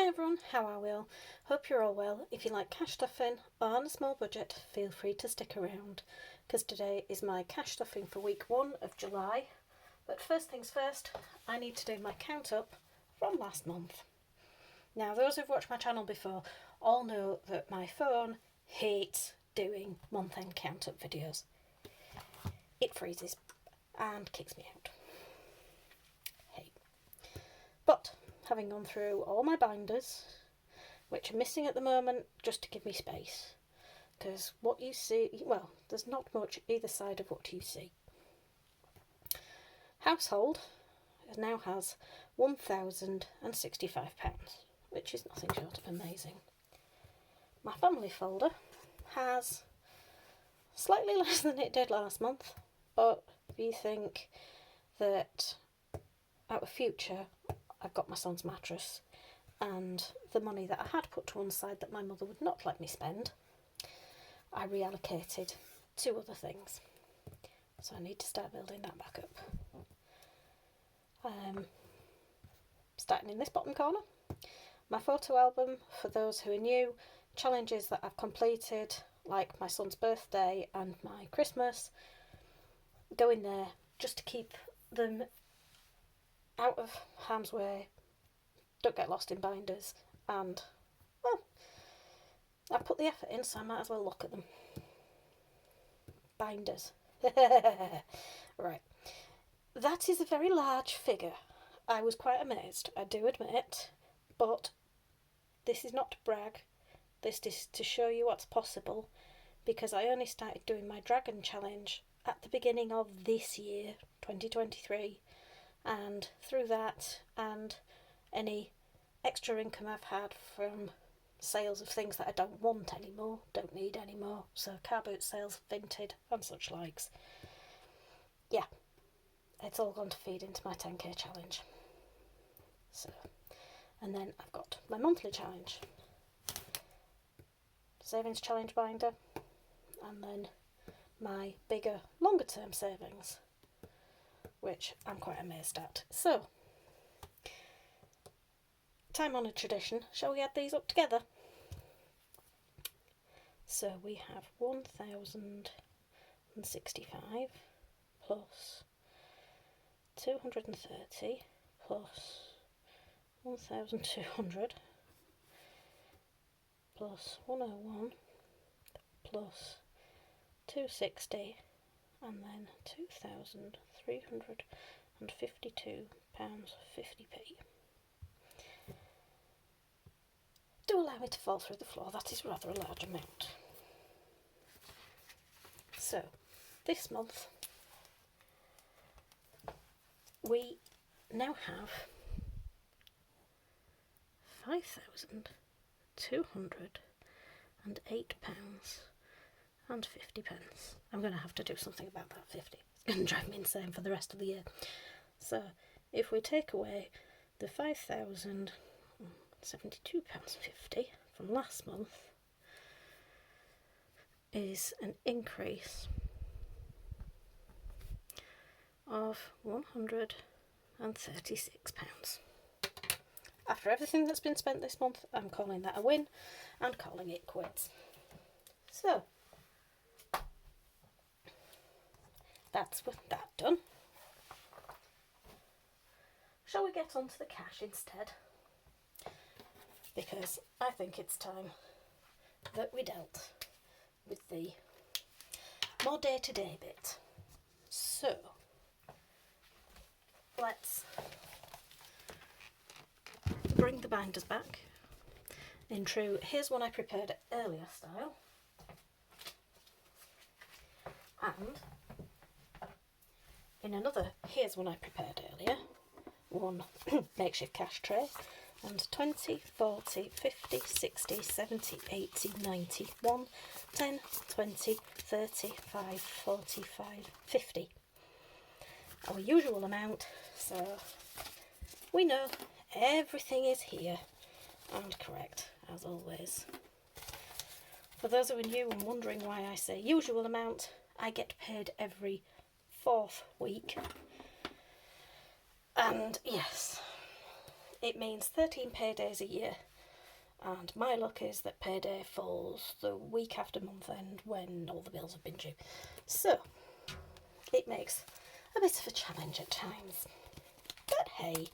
everyone, how are we all? Hope you're all well. If you like cash stuffing or on a small budget, feel free to stick around, because today is my cash stuffing for week 1 of July. But first things first, I need to do my count up from last month. Now, those who've watched my channel before all know that my phone hates doing month-end count up videos. It freezes and kicks me out. Hey. But having gone through all my binders, which are missing at the moment just to give me space, because what you see, well, there's not much either side of what you see. Household now has £1,065, which is nothing short of amazing. My family folder has slightly less than it did last month, but if you think that out of future I've got my son's mattress and the money that I had put to one side that my mother would not let me spend, I reallocated to other things. So I need to start building that back up. Starting in this bottom corner, my photo album, for those who are new, challenges that I've completed, like my son's birthday and my Christmas, go in there just to keep them out of harm's way, don't get lost in binders, and, well, I've put the effort in, so I might as well look at them. Binders. Right. That is a very large figure. I was quite amazed, I do admit, but this is not to brag, this is to show you what's possible, because I only started doing my dragon challenge at the beginning of this year, 2023, and through that and any extra income I've had from sales of things that I don't want anymore, don't need anymore, so car boot sales, Vinted and such likes. Yeah, it's all gone to feed into my 10k challenge. So, and then I've got my monthly challenge, savings challenge binder, and then my bigger, longer term savings, which I'm quite amazed at. So, time-honoured tradition, shall we add these up together? So we have 1,065 plus 230 plus 1,200 plus 101 plus 260 and then £2,352.50p. Do allow me to fall through the floor, that is rather a large amount. So, this month we now have £5,208.50. I'm going to have to do something about that 50. It's going to drive me insane for the rest of the year. So, if we take away the £5,072.50 from last month, is an increase of £136. After everything that's been spent this month, I'm calling that a win and calling it quits. So, that's with that done. Shall we get on to the cash instead? Because I think it's time that we dealt with the more day-to-day bit. So, let's bring the binders back in true here's one I prepared earlier style, and in another here's one I prepared earlier, one makeshift cash tray, and 20, 40, 50, 60, 70, 80, 90, 1, 10, 20, 30, 5, 45, 50. Our usual amount, so we know everything is here and correct as always. For those who are new and wondering why I say usual amount, I get paid every 4th week, and yes, it means 13 paydays a year And my luck is that payday falls the week after month end when all the bills have been due. So it makes a bit of a challenge at times. But hey,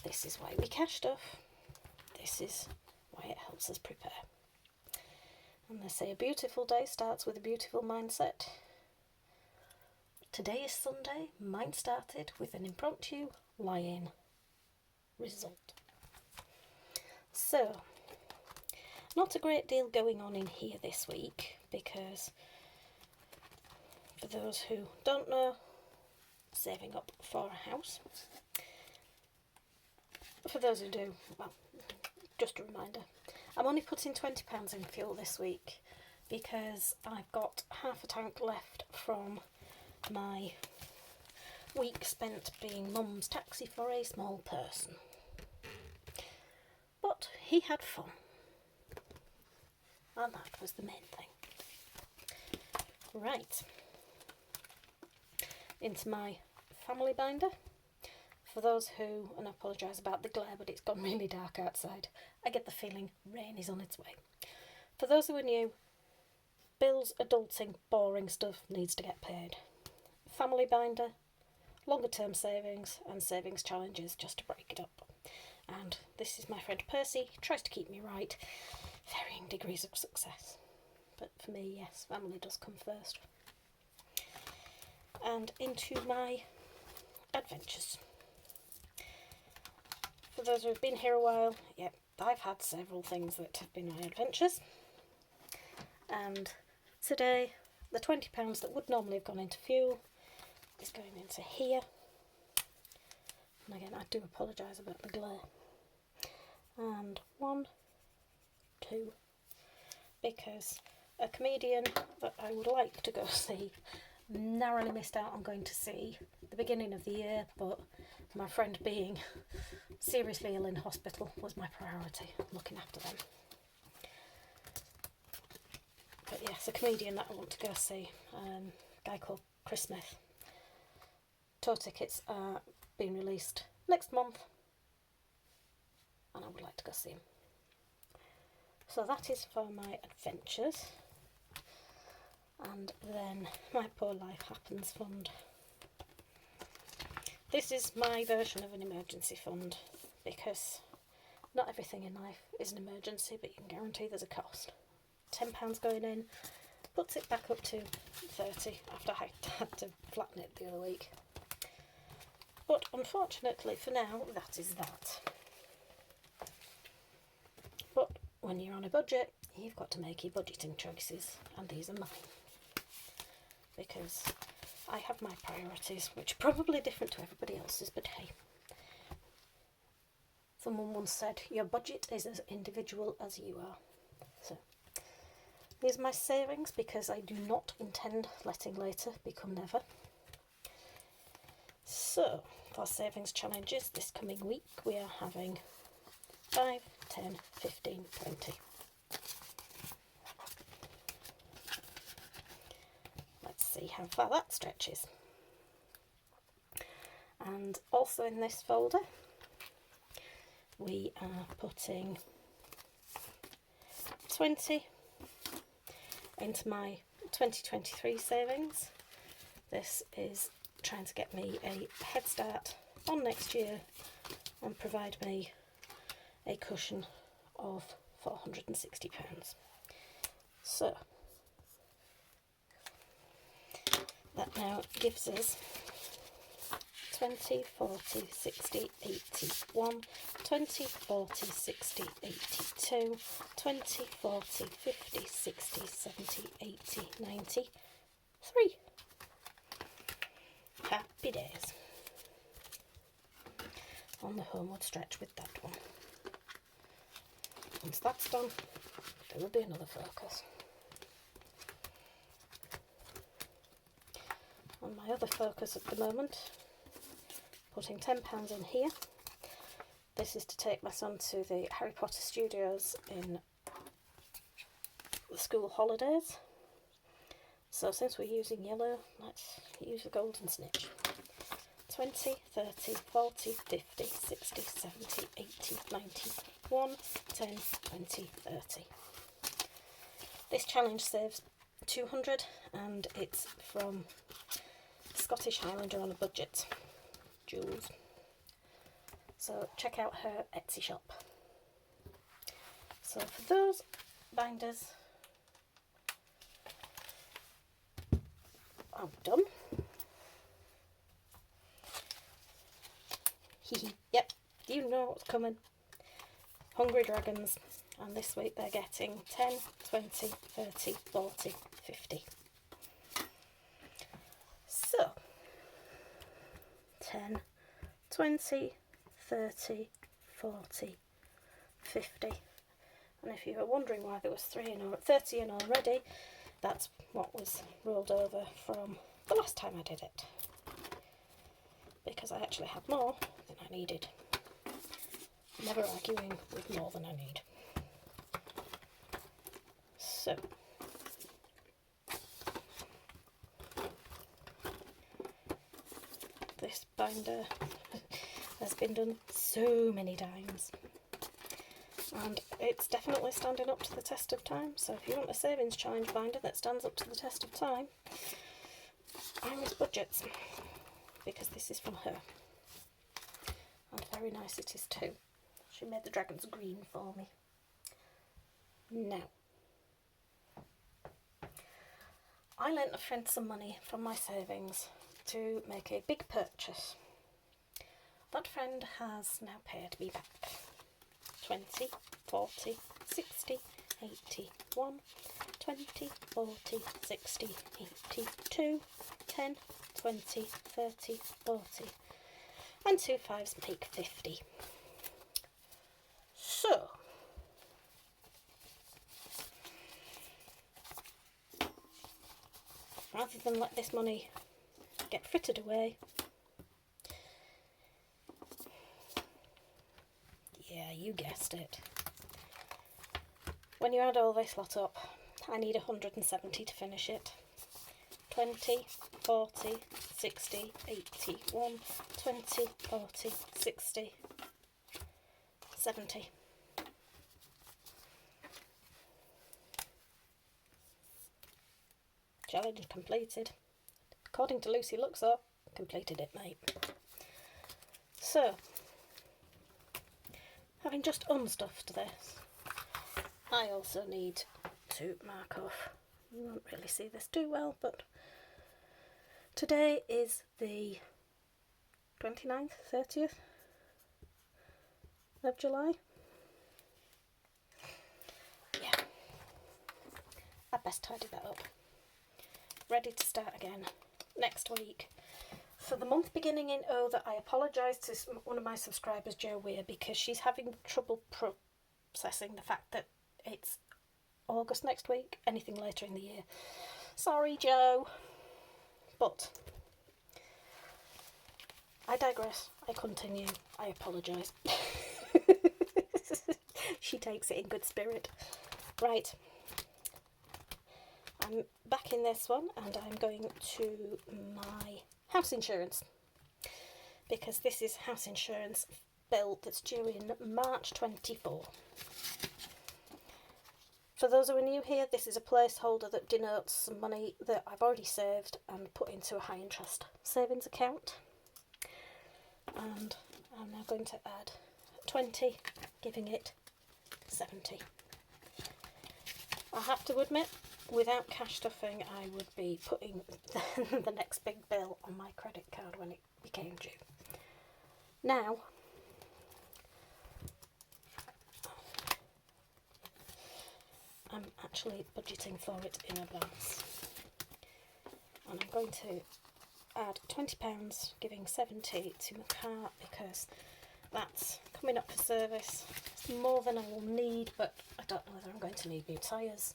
this is why we cash stuff. This is why it helps us prepare. And they say a beautiful day starts with a beautiful mindset. Today is Sunday. Mine started with an impromptu lie-in result. So, not a great deal going on in here this week because, for those who don't know, saving up for a house. For those who do, well, just a reminder, I'm only putting £20 in fuel this week because I've got half a tank left from my week spent being mum's taxi for a small person. But he had fun, and that was the main thing. Right, into my family binder. For those who, and I apologise about the glare, but it's gone really dark outside. I get the feeling rain is on its way. For those who are new, bills, adulting, boring stuff needs to get paid. Family binder, longer term savings, and savings challenges just to break it up. And this is my friend Percy, tries to keep me right, varying degrees of success. But for me, yes, family does come first. And into my adventures. For those who have been here a while, yep, I've had several things that have been my adventures. And today, the £20 that would normally have gone into fuel is going into here. And again, I do apologise about the glare. And 1, 2, because a comedian that I would like to go see narrowly missed out on going to see the beginning of the year, but my friend being seriously ill in hospital was my priority, looking after them. But yes, a comedian that I want to go see, a guy called Chris Smith. Tour tickets are being released next month, and I would like to go see him. So that is for my adventures. And then my Poor Life Happens fund. This is my version of an emergency fund because not everything in life is an emergency, but you can guarantee there's a cost. £10 going in puts it back up to 30 after I had to flatten it the other week. But unfortunately for now, that is that. But when you're on a budget, you've got to make your budgeting choices, and these are mine. Because I have my priorities, which are probably different to everybody else's, but hey. Someone once said, your budget is as individual as you are. So, here's my savings, because I do not intend letting later become never. So, for savings challenges this coming week, we are having 5, 10, 15, 20. Let's see how far that stretches. And also in this folder, we are putting 20 into my 2023 savings. This is trying to get me a head start on next year and provide me a cushion of £460. So that now gives us 20, 40, 60, 81, 20, 40, 60, 82, 20, 40, 50, 60, 70, 80, 90, 3. Happy days. On the homeward stretch with that one. Once that's done, there will be another focus. On my other focus at the moment, putting £10 in here. This is to take my son to the Harry Potter studios in the school holidays. So since we're using yellow, let's use the golden snitch. 20, 30, 40, 50, 60, 70, 80, 90, 1, 10, 20, 30. This challenge saves 200 and it's from Scottish Highlander on a budget, Jules. So check out her Etsy shop. So for those binders, I'm done. Yep, you know what's coming. Hungry Dragons, and this week they're getting 10, 20, 30, 40, 50. So 10, 20, 30, 40, 50. And if you were wondering why there was 30 in already, that's what was rolled over from the last time I did it. Because I actually had more than I needed. Never arguing with more than I need. So, this binder has been done so many times. And it's definitely standing up to the test of time. So if you want a savings challenge binder that stands up to the test of time, Iris Budgets, because this is from her. And very nice it is too. She made the dragons green for me. Now, I lent a friend some money from my savings to make a big purchase. That friend has now paid me back 20, 40, 60, 80, 1, 20, 40, 60, 82, 10, 20, 30, 40, and 2 5s make 50. So, rather than let this money get frittered away, yeah, you guessed it. When you add all this lot up, I need 170 to finish it. 20, 40, 60, 80, 1, 20, 40, 60, 70. Challenge completed. According to Lucy Luxor, completed it, mate. So, having just unstuffed this, I also need to mark off. You won't really see this too well, but today is the 29th, 30th of July. Yeah, I best tidy that up. Ready to start again next week. For the month beginning in O that, I apologise to one of my subscribers, Jo Weir, because she's having trouble processing the fact that it's August next week, anything later in the year. Sorry, Jo. But I digress. I continue. I apologise. She takes it in good spirit. Right. I'm back in this one and I'm going to my house insurance, because this is house insurance bill that's due in March 24. For those who are new here, this is a placeholder that denotes some money that I've already saved and put into a high interest savings account. And I'm now going to add 20, giving it 70. I have to admit, without cash stuffing, I would be putting the next big bill on my credit card when it became due. Now, I'm actually budgeting for it in advance. And I'm going to add £20, giving 70 to my car, because that's coming up for service. It's more than I will need, but I don't know whether I'm going to need new tyres.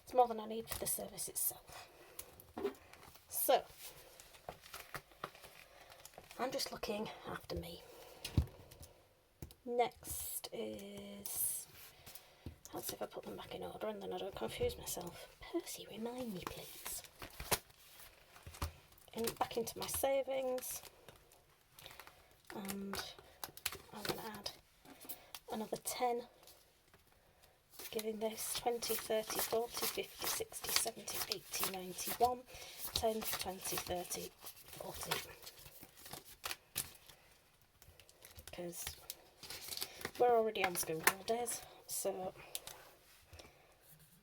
It's more than I need for the service itself. So, I'm just looking after me. Next is, let's see if I put them back in order and then I don't confuse myself. Percy, remind me, please. Back into my savings. and I'm going to add another 10, giving this 20, 30, 40, 50, 60, 70, 80, 91, 10, 20, 30, 40. Because we're already on school holidays, so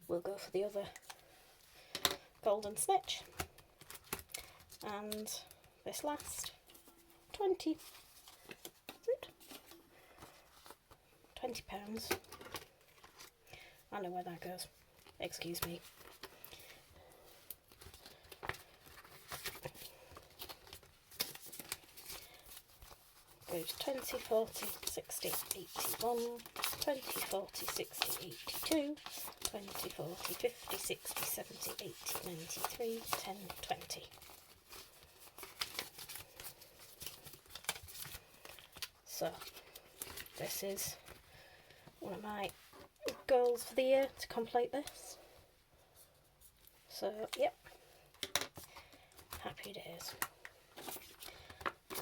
we'll go for the other golden snitch. And this last 20, is it? £20. I know where that goes, excuse me. Goes 20, 40, 60, 81, 20, 40, 60, 82, 20, 40, 50, 60, 70, 80, 93, 10, 20. So, this is one of my goals for the year, to complete this. So, yep, happy days.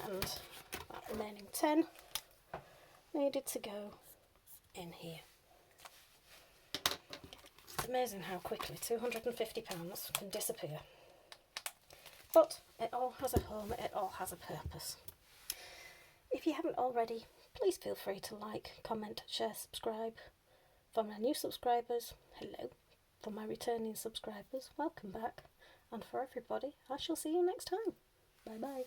And that remaining 10 needed to go in here. It's amazing how quickly £250 can disappear. But it all has a home, it all has a purpose. If you haven't already, please feel free to like, comment, share, subscribe. For my new subscribers, hello. For my returning subscribers, welcome back. And for everybody, I shall see you next time. Bye bye.